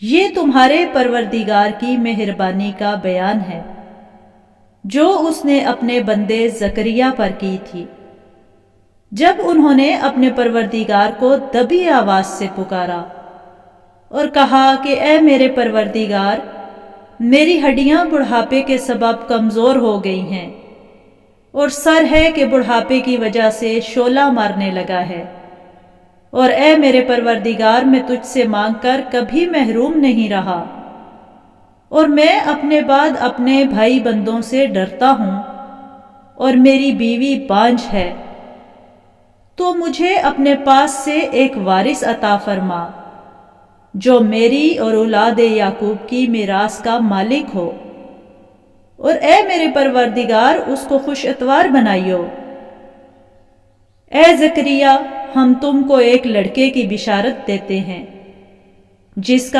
یہ تمہارے پروردگار کی مہربانی کا بیان ہے جو اس نے اپنے بندے زکریا پر کی تھی جب انہوں نے اپنے پروردگار کو دبی آواز سے پکارا اور کہا کہ اے میرے پروردگار، میری ہڈیاں بڑھاپے کے سبب کمزور ہو گئی ہیں اور سر ہے کہ بڑھاپے کی وجہ سے شعلہ مارنے لگا ہے، اور اے میرے پروردگار، میں تجھ سے مانگ کر کبھی محروم نہیں رہا، اور میں اپنے بعد اپنے بھائی بندوں سے ڈرتا ہوں اور میری بیوی بانجھ ہے، تو مجھے اپنے پاس سے ایک وارث عطا فرما جو میری اور اولاد یعقوب کی میراث کا مالک ہو، اور اے میرے پروردگار اس کو خوش اتوار بنائیو۔ اے زکریا، ہم تم کو ایک لڑکے کی بشارت دیتے ہیں جس کا